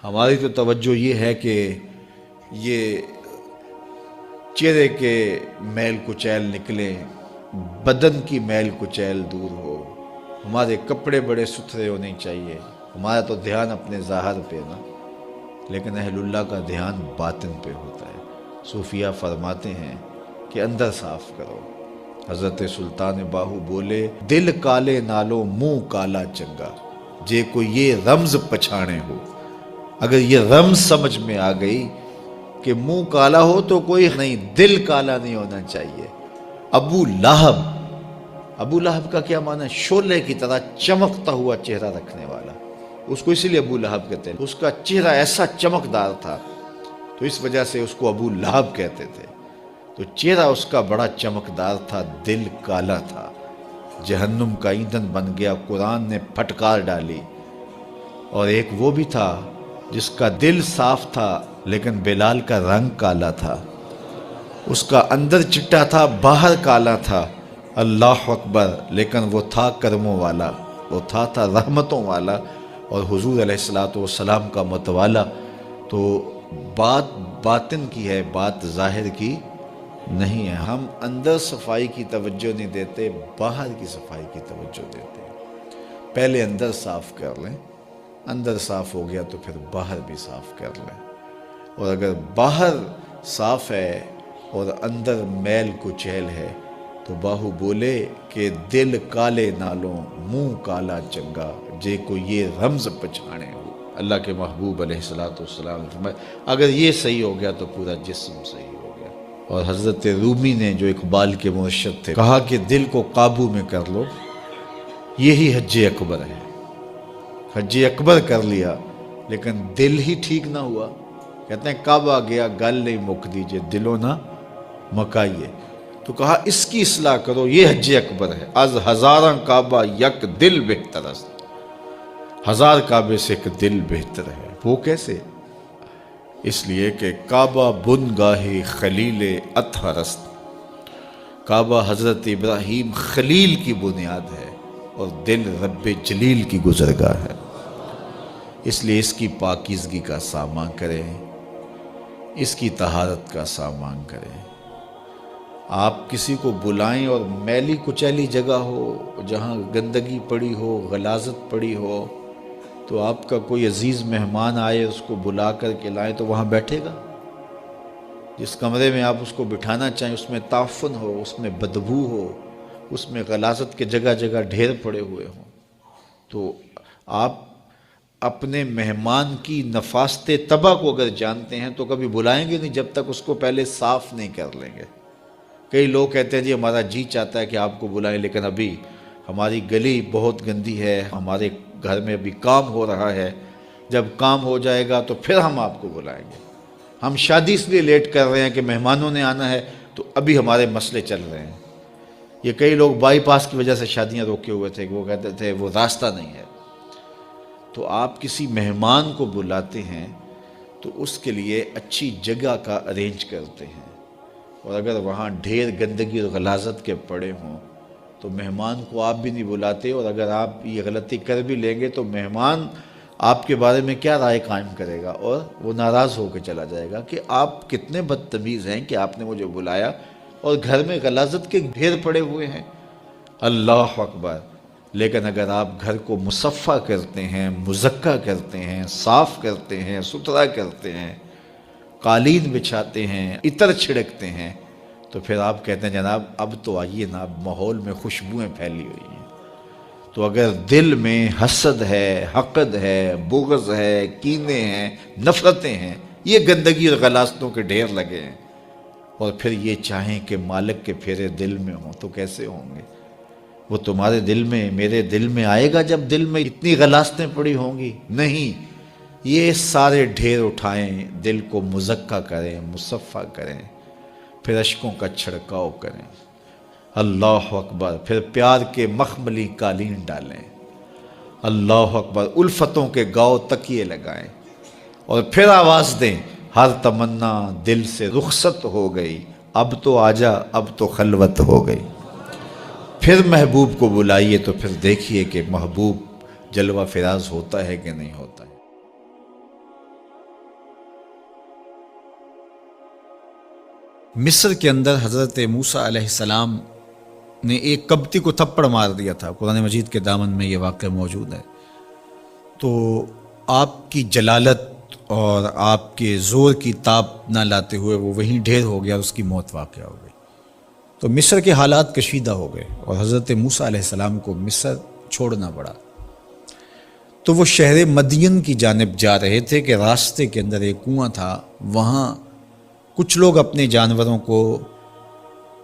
ہماری تو توجہ یہ ہے کہ یہ چہرے کے میل کچیل نکلیں، بدن کی میل کچیل دور ہو، ہمارے کپڑے بڑے ستھرے ہونے چاہیے۔ ہمارا تو دھیان اپنے ظاہر پہ نا، لیکن اہل اللہ کا دھیان باطن پہ ہوتا ہے۔ صوفیہ فرماتے ہیں کہ اندر صاف کرو۔ حضرت سلطان باہو بولے، دل کالے نالو منہ کالا چنگا، جے کوئی یہ رمز پچھانے ہو۔ اگر یہ رمز سمجھ میں آ گئی کہ منہ کالا ہو تو کوئی نہیں، دل کالا نہیں ہونا چاہیے۔ ابو لہب کا کیا معنی ہے؟ شعلے کی طرح چمکتا ہوا چہرہ رکھنے والا، اس کو اسی لیے ابو لہب کہتے ہیں۔ اس کا چہرہ ایسا چمکدار تھا تو اس وجہ سے اس کو ابو لہب کہتے تھے۔ تو چہرہ اس کا بڑا چمکدار تھا، دل کالا تھا، جہنم کا ایندھن بن گیا، قرآن نے پھٹکار ڈالی۔ اور ایک وہ بھی تھا جس کا دل صاف تھا لیکن بلال کا رنگ کالا تھا، اس کا اندر چٹا تھا باہر کالا تھا، اللہ اکبر، لیکن وہ تھا کرموں والا، وہ تھا رحمتوں والا اور حضور علیہ السلام کا متوالا۔ تو بات باطن کی ہے، بات ظاہر کی نہیں ہے۔ ہم اندر صفائی کی توجہ نہیں دیتے، باہر کی صفائی کی توجہ دیتے ہیں۔ پہلے اندر صاف کر لیں، اندر صاف ہو گیا تو پھر باہر بھی صاف کر لیں۔ اور اگر باہر صاف ہے اور اندر میل کچیل ہے تو باہو بولے کہ دل کالے نالوں منہ کالا چنگا، جے کو یہ رمز پچھانے ہو۔ اللہ کے محبوب علیہ السلام نے فرمایا اگر یہ صحیح ہو گیا تو پورا جسم صحیح ہو گیا۔ اور حضرت رومی نے جو اقبال کے مرشد تھے کہا کہ دل کو قابو میں کر لو، یہی حج اکبر ہے۔ حج اکبر کر لیا لیکن دل ہی ٹھیک نہ ہوا، کہتے ہیں کعبہ گیا گل نہیں مک دیجئے، دلوں نہ مکائیے۔ تو کہا اس کی اصلاح کرو، یہ حج اکبر ہے۔ از ہزاراں کعبہ یک دل بہتر است، ہزار کعبے سے ایک دل بہتر ہے۔ وہ کیسے؟ اس لیے کہ کعبہ بن گاہ خلیل اطہر است، کعبہ حضرت ابراہیم خلیل کی بنیاد ہے اور دل رب جلیل کی گزرگاہ ہے۔ اس لیے اس کی پاکیزگی کا سامان کریں، اس کی طہارت کا سامان کریں۔ آپ کسی کو بلائیں اور میلی کچیلی جگہ ہو، جہاں گندگی پڑی ہو، غلاظت پڑی ہو، تو آپ کا کوئی عزیز مہمان آئے اس کو بلا کر کے لائیں تو وہاں بیٹھے گا؟ جس کمرے میں آپ اس کو بٹھانا چاہیں اس میں تعفن ہو، اس میں بدبو ہو، اس میں غلاظت کے جگہ جگہ ڈھیر پڑے ہوئے ہوں، تو آپ اپنے مہمان کی نفاست طبع کو اگر جانتے ہیں تو کبھی بلائیں گے نہیں جب تک اس کو پہلے صاف نہیں کر لیں گے۔ کئی لوگ کہتے ہیں جی ہمارا جی چاہتا ہے کہ آپ کو بلائیں لیکن ابھی ہماری گلی بہت گندی ہے، ہمارے گھر میں ابھی کام ہو رہا ہے، جب کام ہو جائے گا تو پھر ہم آپ کو بلائیں گے۔ ہم شادی اس لیے لیٹ کر رہے ہیں کہ مہمانوں نے آنا ہے تو ابھی ہمارے مسئلے چل رہے ہیں۔ یہ کئی لوگ بائی پاس کی وجہ سے شادیاں روکے ہوئے تھے کہ وہ کہتے تھے وہ راستہ نہیں ہے۔ تو آپ کسی مہمان کو بلاتے ہیں تو اس کے لیے اچھی جگہ کا ارینج کرتے ہیں، اور اگر وہاں ڈھیر گندگی اور غلاظت کے پڑے ہوں تو مہمان کو آپ بھی نہیں بلاتے، اور اگر آپ یہ غلطی کر بھی لیں گے تو مہمان آپ کے بارے میں کیا رائے قائم کرے گا، اور وہ ناراض ہو کے چلا جائے گا کہ آپ کتنے بدتمیز ہیں کہ آپ نے مجھے بلایا اور گھر میں غلاظت کے ڈھیر پڑے ہوئے ہیں۔ اللہ اکبر! لیکن اگر آپ گھر کو مصفح کرتے ہیں، مزکہ کرتے ہیں، صاف کرتے ہیں، ستھرا کرتے ہیں، قالین بچھاتے ہیں، عطر چھڑکتے ہیں، تو پھر آپ کہتے ہیں جناب اب تو آئیے نا، اب ماحول میں خوشبوئیں پھیلی ہوئی ہیں۔ تو اگر دل میں حسد ہے، حقد ہے، بغض ہے، کینے ہیں، نفرتیں ہیں، یہ گندگی اور غلاظتوں کے ڈھیر لگے ہیں، اور پھر یہ چاہیں کہ مالک کے پھیرے دل میں ہوں تو کیسے ہوں گے؟ وہ تمہارے دل میں، میرے دل میں آئے گا جب دل میں اتنی غلاظتیں پڑی ہوں گی؟ نہیں، یہ سارے ڈھیر اٹھائیں، دل کو مزکہ کریں، مصفح کریں، پھر اشکوں کا چھڑکاؤ کریں۔ اللہ اکبر! پھر پیار کے مخملی قالین ڈالیں، اللہ اکبر! الفتوں کے گاؤ تکیے لگائیں، اور پھر آواز دیں، ہر تمنا دل سے رخصت ہو گئی، اب تو آجا، اب تو خلوت ہو گئی۔ پھر محبوب کو بلائیے تو پھر دیکھیے کہ محبوب جلوہ فراز ہوتا ہے کہ نہیں ہوتا ہے۔ مصر کے اندر حضرت موسیٰ علیہ السلام نے ایک کبتی کو تھپڑ مار دیا تھا، قرآن مجید کے دامن میں یہ واقعہ موجود ہے۔ تو آپ کی جلالت اور آپ کے زور کی تاب نہ لاتے ہوئے وہ وہیں ڈھیر ہو گیا، اس کی موت واقع ہو گئی۔ تو مصر کے حالات کشیدہ ہو گئے اور حضرت موسیٰ علیہ السلام کو مصر چھوڑنا پڑا۔ تو وہ شہر مدین کی جانب جا رہے تھے کہ راستے کے اندر ایک کنواں تھا، وہاں کچھ لوگ اپنے جانوروں کو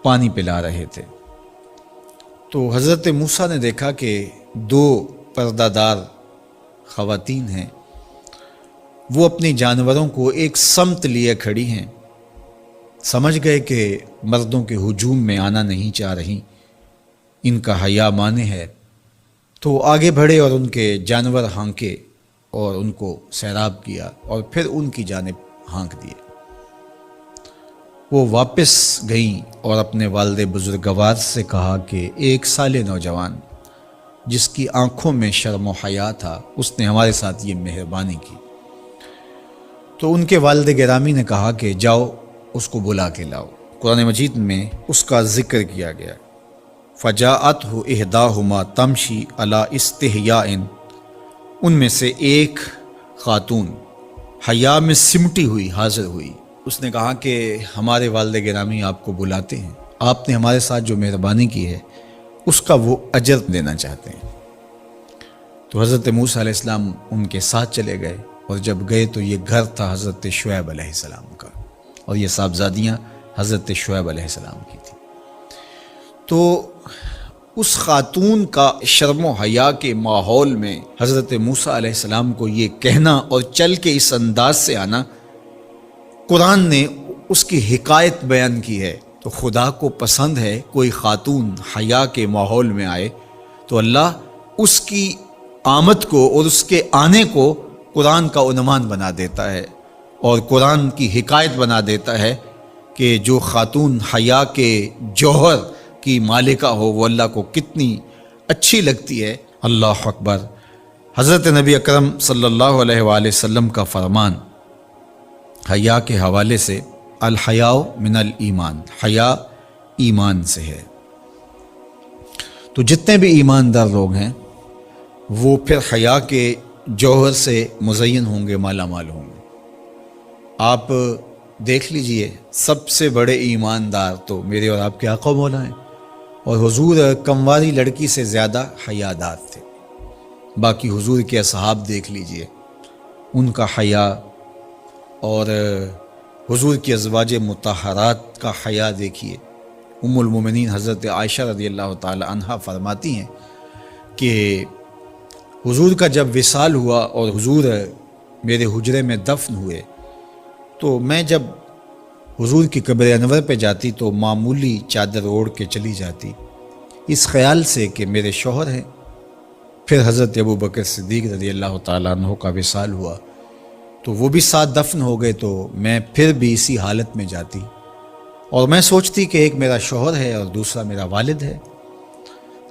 پانی پلا رہے تھے۔ تو حضرت موسیٰ نے دیکھا کہ دو پردہ دار خواتین ہیں، وہ اپنے جانوروں کو ایک سمت لیے کھڑی ہیں، سمجھ گئے کہ مردوں کے ہجوم میں آنا نہیں چاہ رہی، ان کا حیا مانے ہے۔ تو آگے بڑھے اور ان کے جانور ہانکے اور ان کو سیراب کیا اور پھر ان کی جانب ہانک دیے۔ وہ واپس گئیں اور اپنے والد بزرگوار سے کہا کہ ایک سال نوجوان جس کی آنکھوں میں شرم و حیا تھا، اس نے ہمارے ساتھ یہ مہربانی کی۔ تو ان کے والد گرامی نے کہا کہ جاؤ اس کو بلا کے لاؤ۔ قرآن مجید میں اس کا ذکر کیا گیا، فجاءتہ احداہما تمشی علی استحیاء، ان میں سے ایک خاتون حیا میں سمٹی ہوئی حاضر ہوئی۔ اس نے کہا کہ ہمارے والد گرامی آپ کو بلاتے ہیں، آپ نے ہمارے ساتھ جو مہربانی کی ہے اس کا وہ اجر دینا چاہتے ہیں۔ تو حضرت موسیٰ علیہ السلام ان کے ساتھ چلے گئے، اور جب گئے تو یہ گھر تھا حضرت شعیب علیہ السلام کا، اور یہ صاحبزادیاں حضرت شعیب علیہ السلام کی تھیں۔ تو اس خاتون کا شرم و حیا کے ماحول میں حضرت موسیٰ علیہ السلام کو یہ کہنا اور چل کے اس انداز سے آنا، قرآن نے اس کی حکایت بیان کی ہے۔ تو خدا کو پسند ہے کوئی خاتون حیا کے ماحول میں آئے تو اللہ اس کی آمد کو اور اس کے آنے کو قرآن کا عنوان بنا دیتا ہے، اور قرآن کی حکایت بنا دیتا ہے کہ جو خاتون حیا کے جوہر کی مالکہ ہو وہ اللہ کو کتنی اچھی لگتی ہے۔ اللہ اکبر۔ حضرت نبی اکرم صلی اللہ علیہ وآلہ وسلم کا فرمان حیا کے حوالے سے، الحیاء من الایمان، حیا ایمان سے ہے۔ تو جتنے بھی ایماندار لوگ ہیں وہ پھر حیا کے جوہر سے مزین ہوں گے، مالا مال ہوں گے۔ آپ دیکھ لیجئے سب سے بڑے ایماندار تو میرے اور آپ کے آقا مولا ہیں، اور حضور کمواری لڑکی سے زیادہ حیادار تھے۔ باقی حضور کے اصحاب دیکھ لیجئے، ان کا حیا، اور حضور کی ازواج مطہرات کا حیا دیکھیے۔ ام المومنین حضرت عائشہ رضی اللہ تعالی عنہا فرماتی ہیں کہ حضور کا جب وصال ہوا اور حضور میرے حجرے میں دفن ہوئے، تو میں جب حضور کی قبر انور پہ جاتی تو معمولی چادر اوڑھ کے چلی جاتی، اس خیال سے کہ میرے شوہر ہیں۔ پھر حضرت ابو بکر صدیق رضی اللہ تعالیٰ عنہ کا وصال ہوا تو وہ بھی ساتھ دفن ہو گئے، تو میں پھر بھی اسی حالت میں جاتی اور میں سوچتی کہ ایک میرا شوہر ہے اور دوسرا میرا والد ہے۔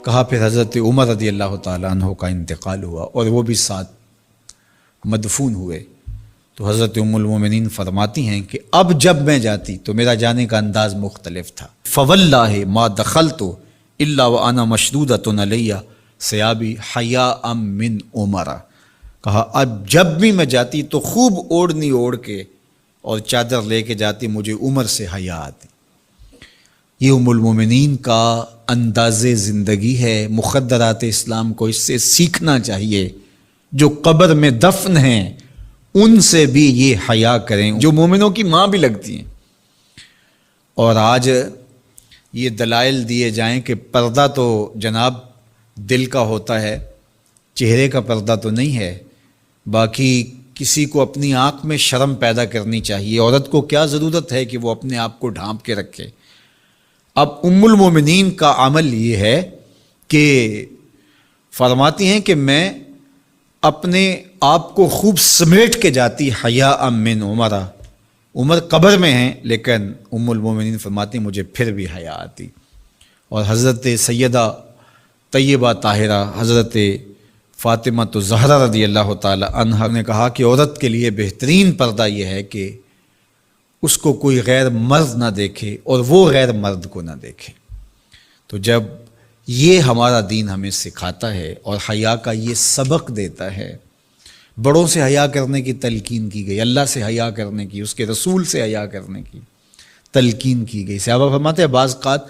کہا پھر حضرت عمر رضی اللہ تعالیٰ عنہ کا انتقال ہوا اور وہ بھی ساتھ مدفون ہوئے۔ تو حضرت ام المومنین فرماتی ہیں کہ اب جب میں جاتی تو میرا جانے کا انداز مختلف تھا۔ فواللہ ما دخلت الا وانا مشدودۃ علی ثیابی حیاء من عمر۔ کہا اب جب بھی میں جاتی تو خوب اوڑھنی اوڑھ کے اور چادر لے کے جاتی، مجھے عمر سے حیا آتی۔ یہ ام المومنین کا انداز زندگی ہے۔ مخدرات اسلام کو اس سے سیکھنا چاہیے۔ جو قبر میں دفن ہیں ان سے بھی یہ حیا کریں، جو مومنوں کی ماں بھی لگتی ہیں۔ اور آج یہ دلائل دیے جائیں کہ پردہ تو جناب دل کا ہوتا ہے، چہرے کا پردہ تو نہیں ہے۔ باقی کسی کو اپنی آنکھ میں شرم پیدا کرنی چاہیے۔ عورت کو کیا ضرورت ہے کہ وہ اپنے آپ کو ڈھانپ کے رکھے؟ اب ام المومنین کا عمل یہ ہے کہ فرماتی ہیں کہ میں اپنے آپ کو خوب سمیٹ کے جاتی حیاء من عمر۔ عمر قبر میں ہیں لیکن ام المومنین فرماتی مجھے پھر بھی حیا آتی۔ اور حضرت سیدہ طیبہ طاہرہ حضرت فاطمہ الزہرا رضی اللہ تعالی عنہا نے کہا کہ عورت کے لیے بہترین پردہ یہ ہے کہ اس کو کوئی غیر مرد نہ دیکھے اور وہ غیر مرد کو نہ دیکھے۔ تو جب یہ ہمارا دین ہمیں سکھاتا ہے اور حیا کا یہ سبق دیتا ہے، بڑوں سے حیا کرنے کی تلقین کی گئی، اللہ سے حیا کرنے کی، اس کے رسول سے حیا کرنے کی تلقین کی گئی۔ صحابہ فرماتے ہیں بعض اوقات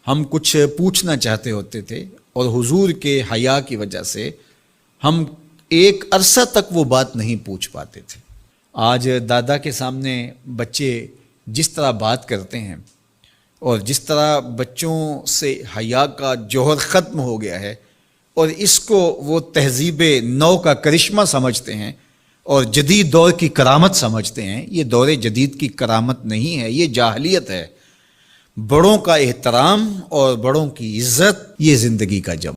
ہم کچھ پوچھنا چاہتے ہوتے تھے اور حضور کے حیا کی وجہ سے ہم ایک عرصہ تک وہ بات نہیں پوچھ پاتے تھے۔ آج دادا کے سامنے بچے جس طرح بات کرتے ہیں اور جس طرح بچوں سے حیا کا جوہر ختم ہو گیا ہے اور اس کو وہ تہذیب نو کا کرشمہ سمجھتے ہیں اور جدید دور کی کرامت سمجھتے ہیں، یہ دور جدید کی کرامت نہیں ہے، یہ جاہلیت ہے۔ بڑوں کا احترام اور بڑوں کی عزت یہ زندگی کا جم